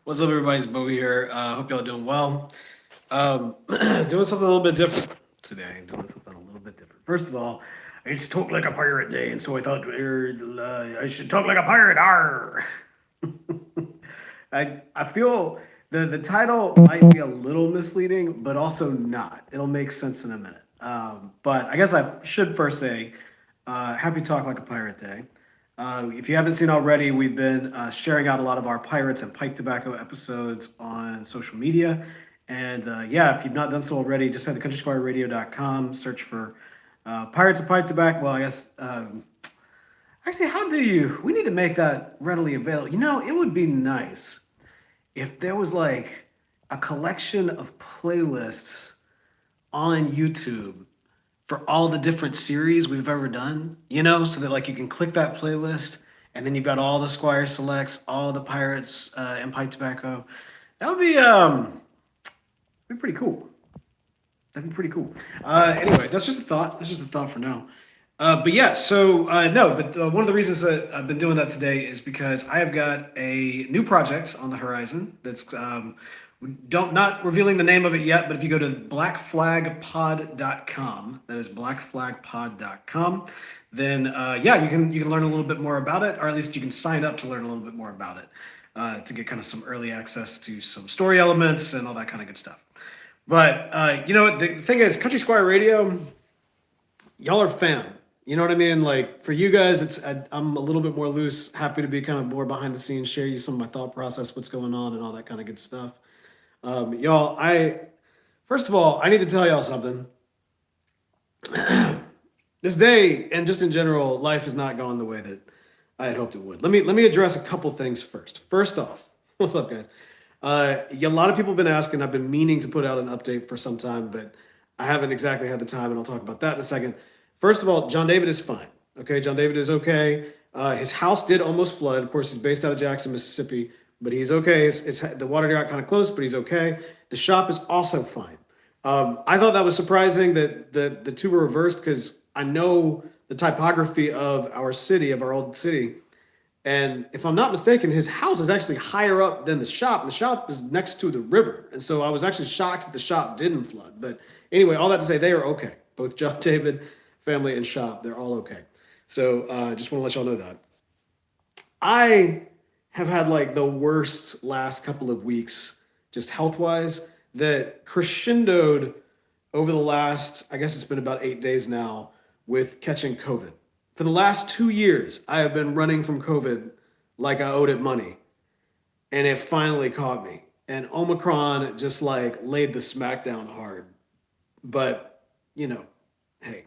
What's up, everybody? It's Bo here. Hope y'all doing well. Doing something a little bit different today. Doing something a little bit different. First of all, it's Talk Like a Pirate Day, and so I thought I should talk like a pirate. Arr! I feel the title might be a little misleading, but also not. It'll make sense in a minute. But I guess I should first say, Happy Talk Like a Pirate Day. If you haven't seen already, we've been sharing out a lot of our Pirates and Pipe Tobacco episodes on social media. And yeah, if you've not done so already, just head to countrysquireradio.com, search for Pirates and Pipe Tobacco. Well, I guess, actually, how do you? We need to make that readily available. It would be nice if there was like a collection of playlists on YouTube for all the different series we've ever done, so that like you can click that playlist and then you've got all the Squire selects, all the Pirates and Pipe Tobacco. That would be pretty cool. That'd be pretty cool. Anyway, that's just a thought. That's just a thought for now. But yeah, so no, but one of the reasons that I've been doing that today is because I have got a new project on the horizon that's not revealing the name of it yet, but if you go to blackflagpod.com, that is blackflagpod.com, then yeah, you can learn a little bit more about it, or at least you can sign up to learn a little bit more about it to get kind of some early access to some story elements and all that kind of good stuff. But the thing is, Country Squire Radio, y'all are fam. You know what I mean? Like for you guys, I'm a little bit more loose, happy to be kind of more behind the scenes, share you some of my thought process, what's going on, and all that kind of good stuff. Y'all, first of all, I need to tell y'all something. This day, and just in general, life has not gone the way that I had hoped it would. Let me address a couple things first. First off, what's up, guys? A lot of people have been asking. I've been meaning to put out an update for some time, but I haven't exactly had the time, and I'll talk about that in a second. First of all, John David is fine. Okay, John David is okay. His house did almost flood. Of course, he's based out of Jackson, Mississippi, but he's okay. The water got kind of close, but he's okay. The shop is also fine. I thought that was surprising that the two were reversed because I know the typography of our city, of our old city. And if I'm not mistaken, his house is actually higher up than the shop. The shop is next to the river. And so I was actually shocked that the shop didn't flood. But anyway, all that to say, they are okay. Both John David, family, and shop, they're all okay. So just want to let y'all know that. I have had like the worst last couple of weeks, just health-wise, that crescendoed over the last, I guess it's been about 8 days now, with catching COVID. For the last 2 years, I have been running from COVID like I owed it money. And it finally caught me. And Omicron just like laid the smackdown hard. But, hey.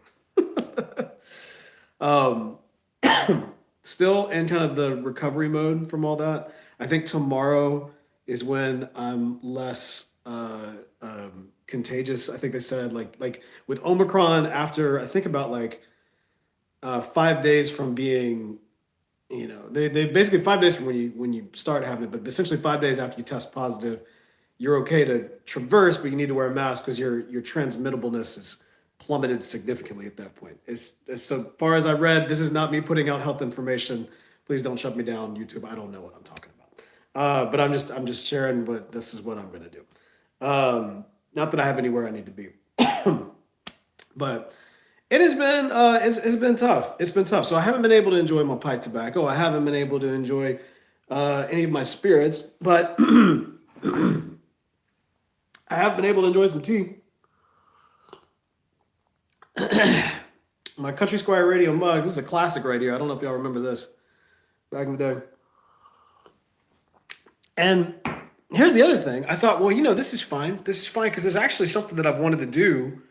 Still in kind of the recovery mode from all that. I think tomorrow is when I'm less contagious. I think they said like with Omicron after I think about like 5 days from being, they basically 5 days from when you start having it, but essentially 5 days after you test positive, you're okay to traverse, but you need to wear a mask because your transmittableness is plummeted significantly at that point. It's so far as I read, this is not me putting out health information. Please don't shut me down, YouTube. I don't know what I'm talking about. But I'm just sharing what this is what I'm going to do. Not that I have anywhere I need to be, but it has been it's been tough. It's been tough. So I haven't been able to enjoy my pipe tobacco. I haven't been able to enjoy any of my spirits, but I have been able to enjoy some tea. My Country Squire Radio mug. This is a classic right here. I don't know if y'all remember this back in the day. And here's the other thing. I thought, well, this is fine. This is fine because it's actually something that I've wanted to do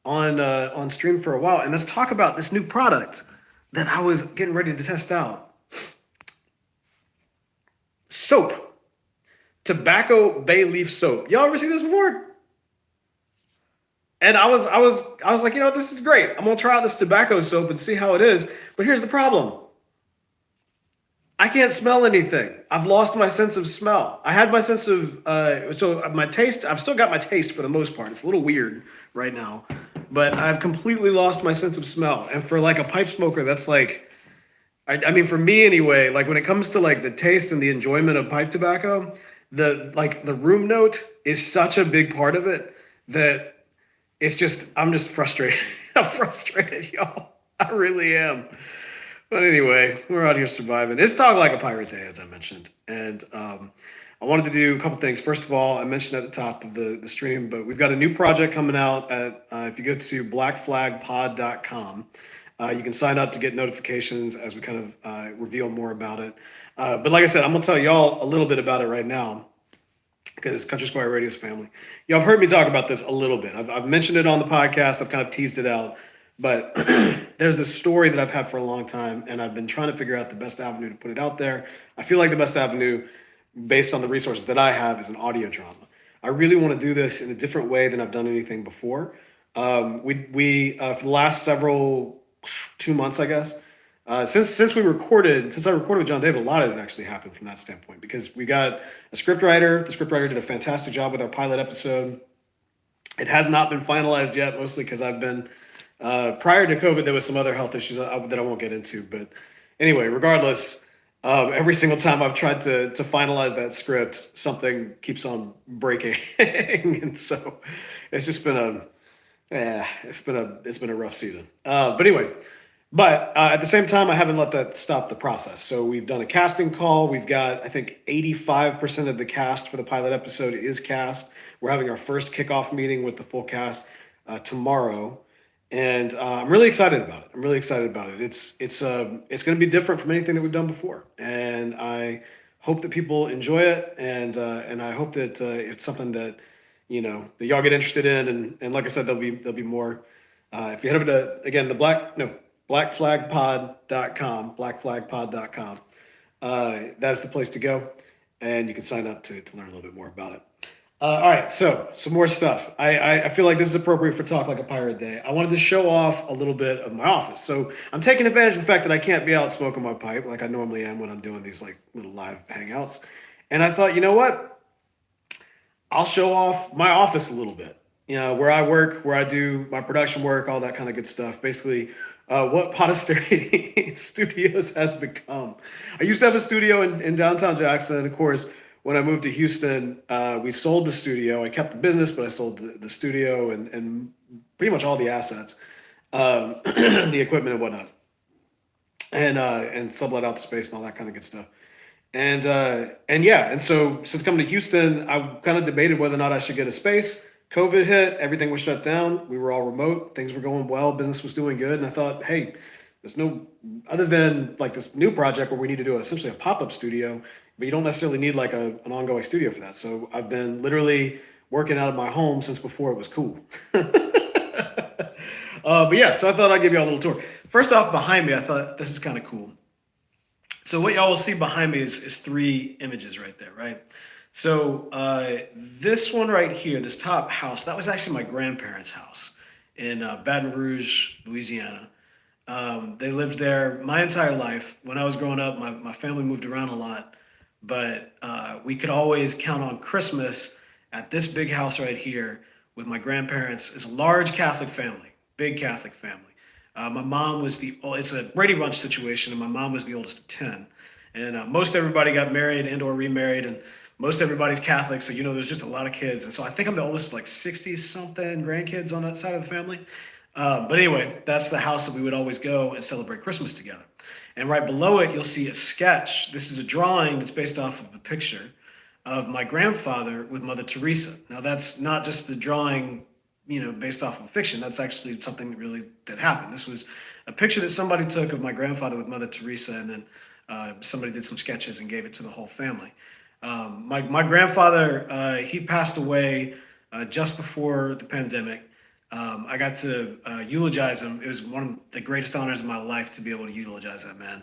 on stream for a while. And let's talk about this new product that I was getting ready to test out. Soap. Tobacco bay leaf soap. Y'all ever seen this before? And I was like, this is great. I'm gonna try out this tobacco soap and see how it is. But here's the problem. I can't smell anything. I've lost my sense of smell. I had my sense of so my taste. I've still got my taste for the most part. It's a little weird right now, but I've completely lost my sense of smell. And for like a pipe smoker, that's like, I mean, for me anyway, like when it comes to like the taste and the enjoyment of pipe tobacco, the room note is such a big part of it that I'm just frustrated. I'm frustrated, y'all. I really am. But anyway, we're out here surviving. It's Talk Like a Pirate Day, as I mentioned. And I wanted to do a couple things. First of all, I mentioned at the top of the stream, but we've got a new project coming out. If you go to blackflagpod.com, you can sign up to get notifications as we kind of reveal more about it. But like I said, I'm going to tell y'all a little bit about it right now because Country Squire Radio's family. Y'all have heard me talk about this a little bit. I've mentioned it on the podcast. I've kind of teased it out. But there's this story that I've had for a long time, and I've been trying to figure out the best avenue to put it out there. I feel like the best avenue, based on the resources that I have, is an audio drama. I really want to do this in a different way than I've done anything before. We for the last 2 months, I guess, since I recorded with John David, a lot has actually happened from that standpoint because we got a scriptwriter. The scriptwriter did a fantastic job with our pilot episode. It has not been finalized yet, mostly because I've been prior to COVID, there was some other health issues that I won't get into. But anyway, regardless, every single time I've tried to finalize that script, something keeps on breaking, and so it's just been it's been a rough season. But anyway, at the same time, I haven't let that stop the process. So we've done a casting call. We've got, I think, 85% of the cast for the pilot episode is cast. We're having our first kickoff meeting with the full cast tomorrow. And I'm really excited about it. It's going to be different from anything that we've done before, and I hope that people enjoy it, and I hope that it's something that that y'all get interested in, and like I said, there'll be more. If you head over to again blackflagpod.com, blackflagpod.com, that's the place to go, and you can sign up to learn a little bit more about it. All right, so some more stuff. I feel like this is appropriate for Talk Like a Pirate Day. I wanted to show off a little bit of my office. So I'm taking advantage of the fact that I can't be out smoking my pipe like I normally am when I'm doing these like little live hangouts. And I thought, you know what? I'll show off my office a little bit. Where I work, where I do my production work, all that kind of good stuff. Basically, what Podastery Studios has become. I used to have a studio in downtown Jackson, and of course, when I moved to Houston, we sold the studio. I kept the business, but I sold the studio and pretty much all the assets, the equipment and whatnot, and sublet out the space and all that kind of good stuff. And so since coming to Houston, I kind of debated whether or not I should get a space. COVID hit, everything was shut down. We were all remote. Things were going well. Business was doing good, and I thought, hey, there's no other than like this new project where we need to do essentially a pop-up studio. But you don't necessarily need like an ongoing studio for that. So I've been literally working out of my home since before it was cool. But yeah, so I thought I'd give you a little tour. First off, behind me, I thought this is kind of cool. So what y'all will see behind me is 3 images right there, right? So this one right here, this top house, that was actually my grandparents' house in Baton Rouge, Louisiana. They lived there my entire life. When I was growing up, my family moved around a lot. But we could always count on Christmas at this big house right here with my grandparents. It's a large Catholic family, big Catholic family. My mom was it's a Brady Bunch situation, and my mom was the oldest of 10. And most everybody got married and or remarried, and most everybody's Catholic, so there's just a lot of kids. And so I think I'm the oldest of like 60-something grandkids on that side of the family. But anyway, that's the house that we would always go and celebrate Christmas together. And right below it, you'll see a sketch. This is a drawing that's based off of a picture of my grandfather with Mother Teresa. Now, that's not just a drawing, based off of fiction. That's actually something that happened. This was a picture that somebody took of my grandfather with Mother Teresa, and then somebody did some sketches and gave it to the whole family. My grandfather, he passed away just before the pandemic. I got to eulogize him. It was one of the greatest honors of my life to be able to eulogize that man.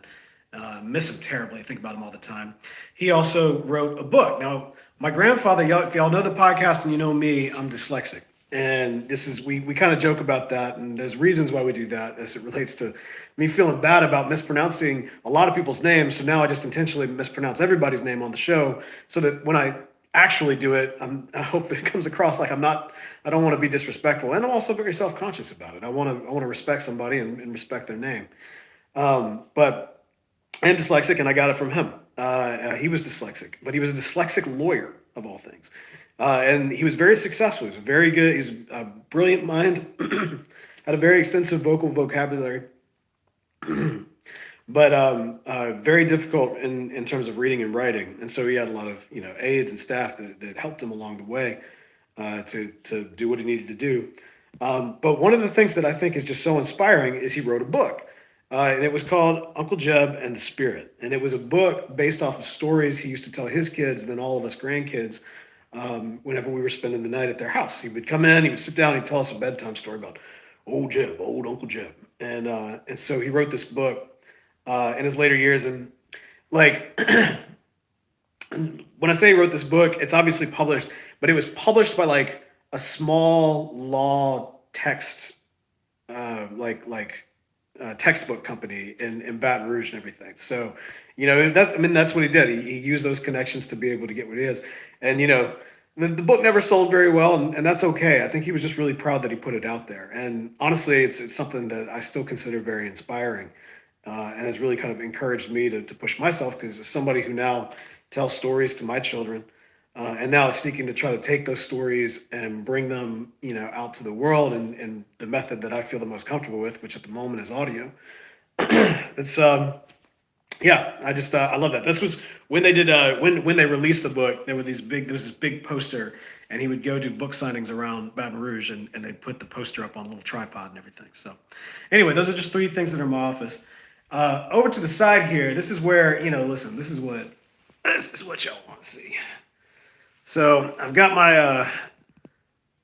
Miss him terribly. I think about him all the time. He also wrote a book. Now, my grandfather, if y'all know the podcast and you know me, I'm dyslexic. And this is, we kind of joke about that. And there's reasons why we do that as it relates to me feeling bad about mispronouncing a lot of people's names. So now I just intentionally mispronounce everybody's name on the show so that when I actually do it, I hope it comes across like I don't want to be disrespectful, and I'm also very self-conscious about it. I want to respect somebody and respect their name. But I am dyslexic, and I got it from him. He was dyslexic, but he was a dyslexic lawyer of all things, and he was very successful. He was very good. He's a brilliant mind, had a very extensive vocal vocabulary, but very difficult in terms of reading and writing. And so he had a lot of aides and staff that helped him along the way to do what he needed to do. But one of the things that I think is just so inspiring is he wrote a book. And it was called Uncle Jeb and the Spirit. And it was a book based off of stories he used to tell his kids and then all of us grandkids whenever we were spending the night at their house. He would come in, he would sit down, he'd tell us a bedtime story about old Jeb, old Uncle Jeb. And so he wrote this book in his later years. And like, when I say he wrote this book, it's obviously published, but it was published by like a small law text, textbook company in Baton Rouge and everything. So, that's what he did. He used those connections to be able to get what he is. And, the book never sold very well, and that's okay. I think he was just really proud that he put it out there. And honestly, it's something that I still consider very inspiring and has really kind of encouraged me to push myself, because as somebody who now tells stories to my children, and now is seeking to try to take those stories and bring them, out to the world in the method that I feel the most comfortable with, which at the moment is audio. It's yeah, I love that. This was when they did when they released the book. There was this big poster, and he would go do book signings around Baton Rouge, and they'd put the poster up on a little tripod and everything. So anyway, those are just three things that are in my office. Over to the side here, this is where, listen, this is what y'all want to see. So I've got my,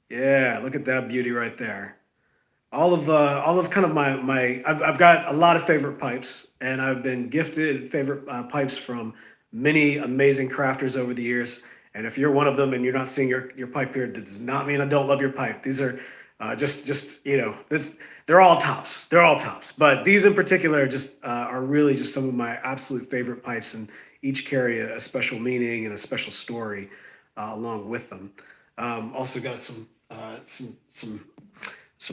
yeah, look at that beauty right there. All of kind of I've got a lot of favorite pipes, and I've been gifted favorite pipes from many amazing crafters over the years. And if you're one of them and you're not seeing your pipe here, that does not mean I don't love your pipe. These are they're all tops. They're all tops. But these in particular just are really just some of my absolute favorite pipes, and each carry a special meaning and a special story along with them. Also got some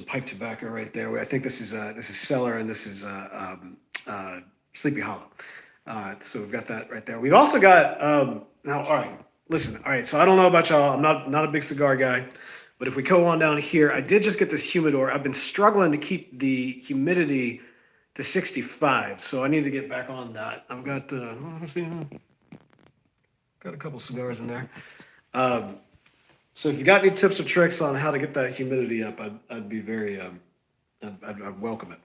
pipe tobacco right there. I think this is Cellar, and this is Sleepy Hollow. So we've got that right there. We've also got now. All right, listen. All right, so I don't know about y'all. I'm not a big cigar guy, but if we go on down here, I did just get this humidor. I've been struggling to keep the humidity to 65, so I need to get back on that. I've got got a couple cigars in there. So if you got any tips or tricks on how to get that humidity up, I'd be very, I'd welcome it.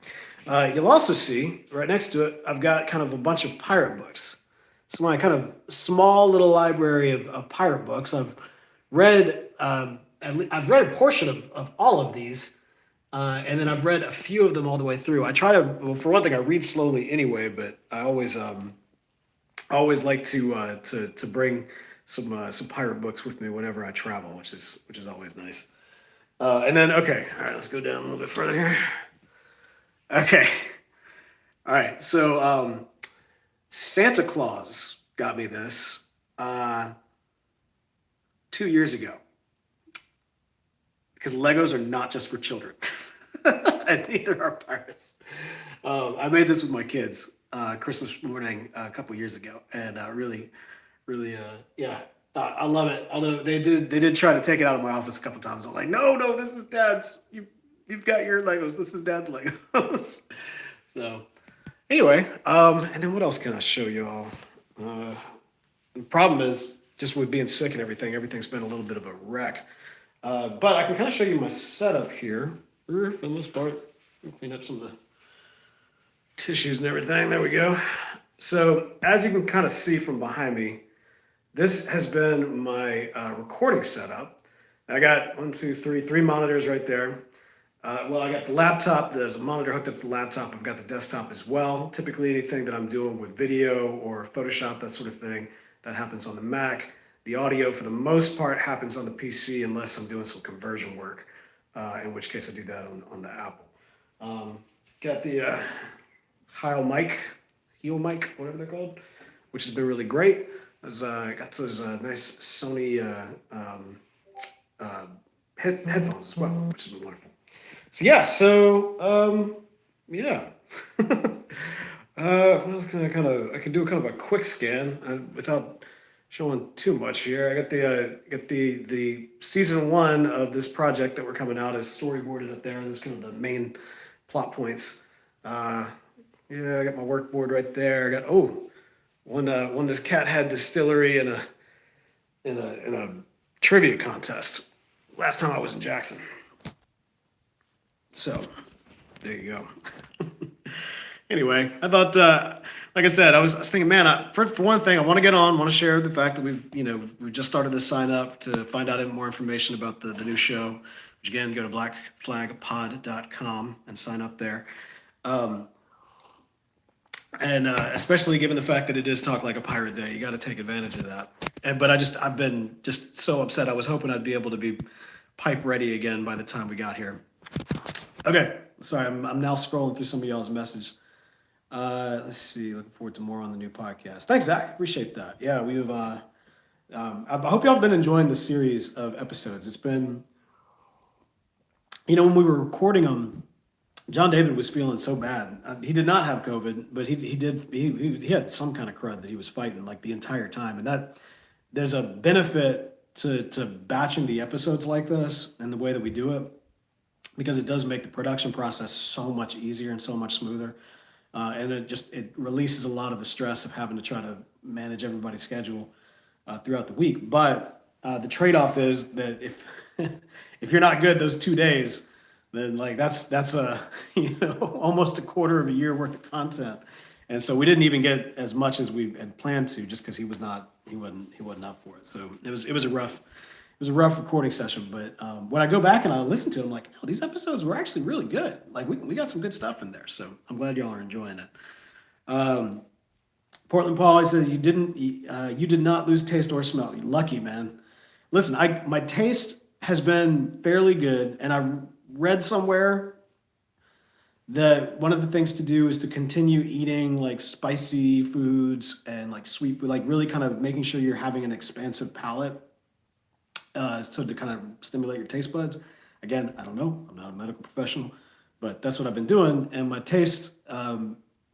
You'll also see right next to it, I've got kind of a bunch of pirate books. It's my kind of small little library of pirate books. I've read a portion of all of these, and then I've read a few of them all the way through. I try to, well, for one thing, I read slowly anyway, but I always like to bring some pirate books with me whenever I travel, which is always nice. And then, okay, all right, let's go down a little bit further here. Okay, all right, so Santa Claus got me this 2 years ago, because Legos are not just for children, and neither are pirates. I made this with my kids Christmas morning a couple years ago, and really, yeah, I love it. Although they did try to take it out of my office a couple times. I'm like, no, this is Dad's. You've got your Legos. This is Dad's Legos. So anyway, and then what else can I show you all? The problem is just with being sick and everything's been a little bit of a wreck. But I can kind of show you my setup here for the most part. Clean up some of the tissues and everything. There we go. So as you can kind of see from behind me, this has been my recording setup. I got three monitors right there. Well, I got the laptop. There's a monitor hooked up to the laptop. I've got the desktop as well. Typically anything that I'm doing with video or Photoshop, that sort of thing, that happens on the Mac. The audio, for the most part, happens on the PC unless I'm doing some conversion work, in which case I do that on the Apple. Got the Heil mic, whatever they're called, which has been really great. Got those nice Sony headphones as well, which has been wonderful. So yeah, yeah. I'm just gonna I can do kind of a quick scan without showing too much here. I got the season one of this project that we're coming out is storyboarded up there. There's kind of the main plot points. Uh, yeah, I got my work board right there. I got won this Cat Head Distillery in a trivia contest last time I was in Jackson. So there you go. Anyway, I thought, like I said, I was thinking, man, for one thing, I want to get on, want to share the fact that we've just started this sign up to find out more information about the new show. Which again, go to blackflagpod.com and sign up there. Um, and especially given the fact that it is Talk Like a Pirate Day, you got to take advantage of that. But I've been just so upset. I was hoping I'd be able to be pipe ready again by the time we got here. Okay, sorry, I'm now scrolling through some of y'all's messages. Let's see. Looking forward to more on the new podcast. Thanks, Zach. Appreciate that. Yeah, we've. I hope y'all have been enjoying the series of episodes. It's been, when we were recording them, John David was feeling so bad. He did not have COVID, but he had some kind of crud that he was fighting like the entire time, and that there's a benefit to batching the episodes like this and the way that we do it because it does make the production process so much easier and so much smoother. And it releases a lot of the stress of having to try to manage everybody's schedule throughout the week. But the trade-off is that if if you're not good those 2 days, then like that's a almost a quarter of a year worth of content. And so we didn't even get as much as we had planned to, just because he wasn't up for it. So it was a rough recording session. But when I go back and I listen to it, I'm like, no, these episodes were actually really good. Like we got some good stuff in there. So I'm glad y'all are enjoying it. Portland Paul, he says you did not lose taste or smell. You're lucky, man. Listen, my taste has been fairly good, and I read somewhere that one of the things to do is to continue eating like spicy foods and like sweet food, like really kind of making sure you're having an expansive palate, so to kind of stimulate your taste buds. Again, I don't know, I'm not a medical professional, but that's what I've been doing. And my taste,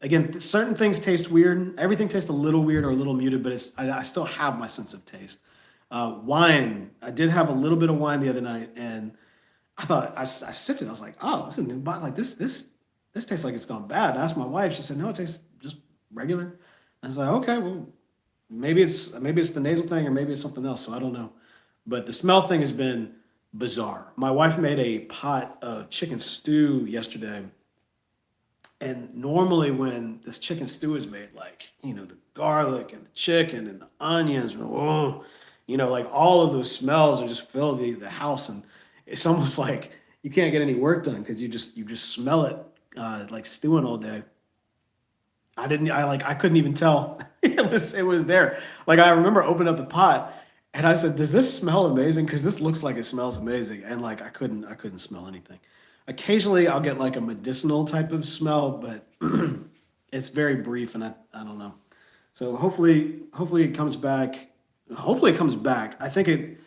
again, certain things taste weird. Everything tastes a little weird or a little muted, but I still have my sense of taste. Wine, I did have a little bit of wine the other night, and I thought I sipped it. I was like, oh, this is a new bottle. Like this tastes like it's gone bad. I asked my wife. She said, no, it tastes just regular. I was like, okay, well, maybe it's the nasal thing, or maybe it's something else. So I don't know. But the smell thing has been bizarre. My wife made a pot of chicken stew yesterday. And normally when this chicken stew is made, like, the garlic and the chicken and the onions, like all of those smells are just fill the house. And it's almost like you can't get any work done because you just smell it like stewing all day. I couldn't even tell it was there. Like I remember opening up the pot and I said, "Does this smell amazing? Because this looks like it smells amazing." And like I couldn't smell anything. Occasionally I'll get like a medicinal type of smell, but it's very brief and I don't know. So hopefully it comes back. Hopefully it comes back. I think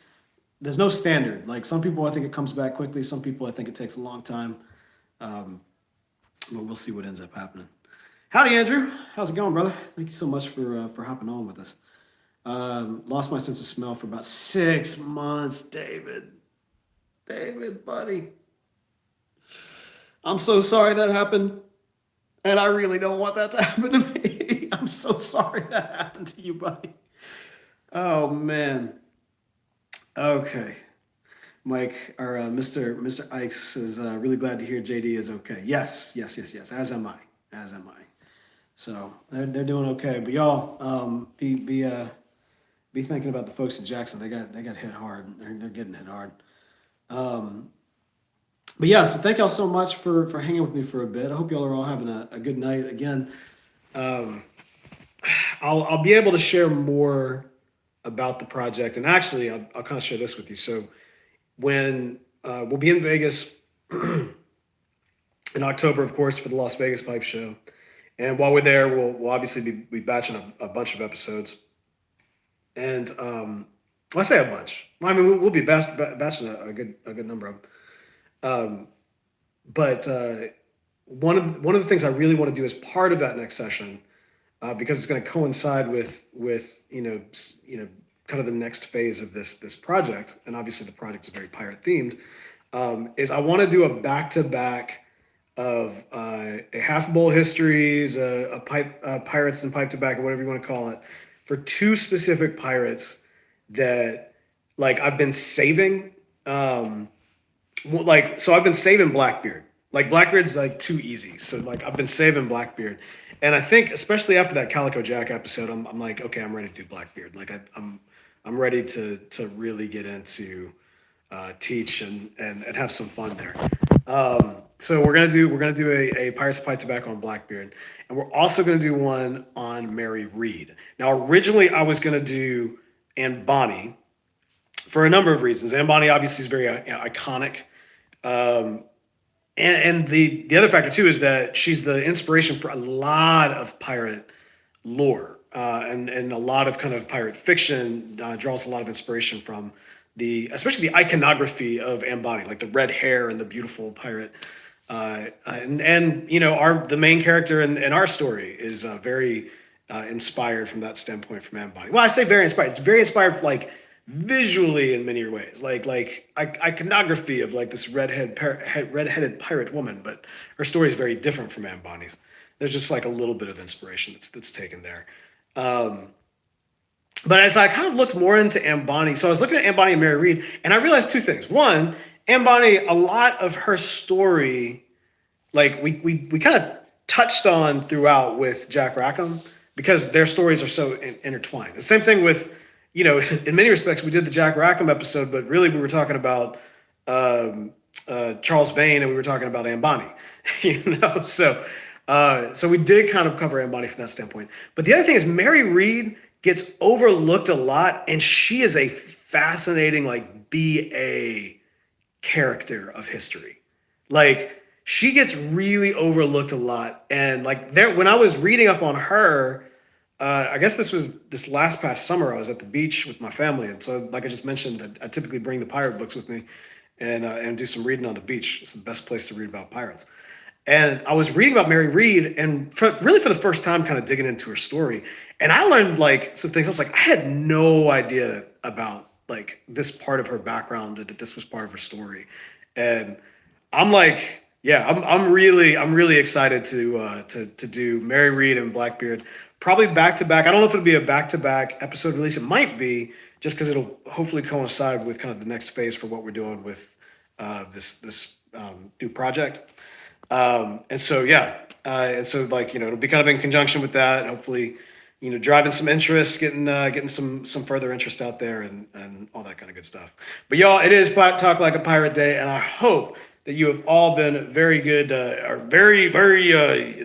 there's no standard. Like some people I think it comes back quickly. Some people I think it takes a long time. Um, but we'll see what ends up happening. Howdy, Andrew. How's it going, brother? Thank you so much for hopping on with us. Lost my sense of smell for about 6 months, David. David, buddy. I'm so sorry that happened, and I really don't want that to happen to me. I'm so sorry that happened to you, buddy. Oh man. Okay. Mike or Mr. Ikes is really glad to hear JD is okay. Yes. As am I. As am I. So they're doing okay. But y'all be thinking about the folks in Jackson. They got hit hard. They're getting hit hard. But yeah, so thank y'all so much for hanging with me for a bit. I hope y'all are all having a good night. Again, I'll be able to share more about the project, and actually I'll kind of share this with you. So when we'll be in Vegas in October, of course, for the Las Vegas Pipe Show, and while we're there, we'll obviously be batching a bunch of episodes, and well, I say a bunch. Well, I mean, we'll be batching a good number of them. But one of the things I really want to do as part of that next session, because it's going to coincide with kind of the next phase of this project, and obviously the project is very pirate themed. Is I want to do a back to back of a half bowl histories, a pipe pirates and pipe tobacco, whatever you want to call it, for two specific pirates that like I've been saving. So I've been saving Blackbeard. Like Blackbeard's like too easy, so like I've been saving Blackbeard, and I think especially after that Calico Jack episode, I'm like, okay, I'm ready to do Blackbeard. Like I'm ready to really get into teach and have some fun there. So we're gonna do a Pirates of Pipe Tobacco on Blackbeard, and we're also gonna do one on Mary Read. Now originally I was gonna do Anne Bonny for a number of reasons. Anne Bonny obviously is very iconic. Um, and the other factor too is that she's the inspiration for a lot of pirate lore, and a lot of kind of pirate fiction draws a lot of inspiration from especially the iconography of Anne Bonny, like the red hair and the beautiful pirate. And the main character in our story is very inspired from that standpoint from Anne Bonny. Well, I say very inspired. It's very inspired, like visually in many ways, like iconography of like this redheaded pirate woman, but her story is very different from Anne Bonny's. There's just like a little bit of inspiration that's taken there. Um, but as I kind of looked more into Anne Bonny, so I was looking at Anne Bonny and Mary Read, and I realized two things. One, Anne Bonny, a lot of her story, like we kind of touched on throughout with Jack Rackham, because their stories are so intertwined. The same thing with, in many respects, we did the Jack Rackham episode, but really we were talking about Charles Vane, and we were talking about Anne Bonny, So we did kind of cover Anne Bonny from that standpoint. But the other thing is Mary Read gets overlooked a lot, and she is a fascinating like BA character of history. Like she gets really overlooked a lot, and like when I was reading up on her, I guess this was this past summer. I was at the beach with my family, and so like I just mentioned, I typically bring the pirate books with me, and do some reading on the beach. It's the best place to read about pirates. And I was reading about Mary Read, and really for the first time, kind of digging into her story. And I learned like some things. I was like, I had no idea about like this part of her background, or that this was part of her story. And I'm like, yeah, I'm really excited to do Mary Read and Blackbeard, probably back to back. I don't know if it'll be a back to back episode release. It might be, just because it'll hopefully coincide with kind of the next phase for what we're doing with this new project. And so, yeah. And so like, it'll be kind of in conjunction with that, hopefully, driving some interest, getting some further interest out there, and all that kind of good stuff. But y'all, it is Talk Like a Pirate Day, and I hope that you have all been very good, or very, very,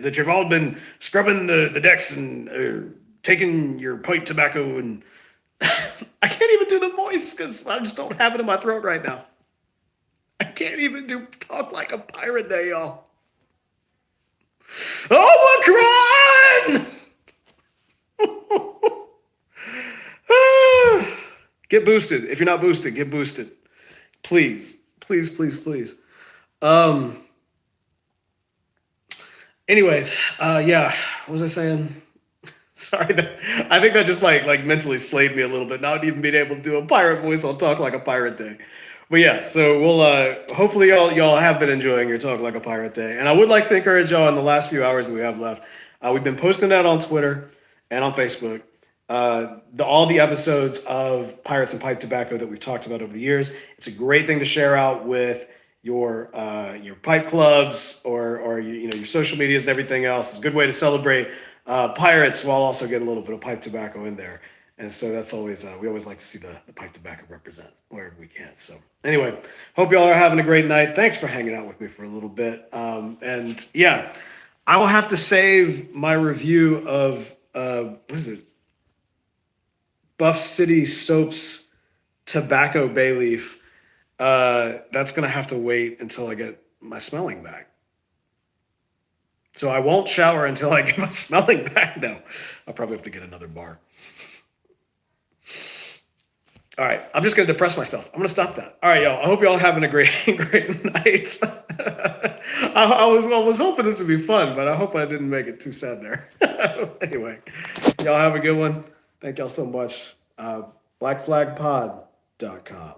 that you've all been scrubbing the decks and taking your pipe tobacco, and I can't even do the voice because I just don't have it in my throat right now. I can't even do Talk Like a Pirate Day, y'all. Omicron! Get boosted. If you're not boosted, get boosted. Please, please, please, please. Anyways, yeah, what was I saying? Sorry, I think that just like mentally slayed me a little bit, not even being able to do a pirate voice on Talk Like a Pirate Day. But yeah, so we'll hopefully y'all have been enjoying your Talk Like a Pirate Day. And I would like to encourage y'all in the last few hours that we have left. We've been posting that on Twitter and on Facebook. All the episodes of Pirates and Pipe Tobacco that we've talked about over the years. It's a great thing to share out with your pipe clubs, or your social medias and everything else. It's a good way to celebrate pirates while also getting a little bit of pipe tobacco in there. And so that's always, we always like to see the pipe tobacco represent wherever we can. So anyway, hope y'all are having a great night. Thanks for hanging out with me for a little bit. And yeah, I will have to save my review of, what is it? Buff City Soaps Tobacco Bay Leaf. That's going to have to wait until I get my smelling back. So I won't shower until I get my smelling back. No, I'll probably have to get another bar. All right, I'm just gonna depress myself. I'm gonna stop that. All right, y'all. I hope y'all having a great, great night. I was hoping this would be fun, but I hope I didn't make it too sad there. Anyway, y'all have a good one. Thank y'all so much. Blackflagpod.com.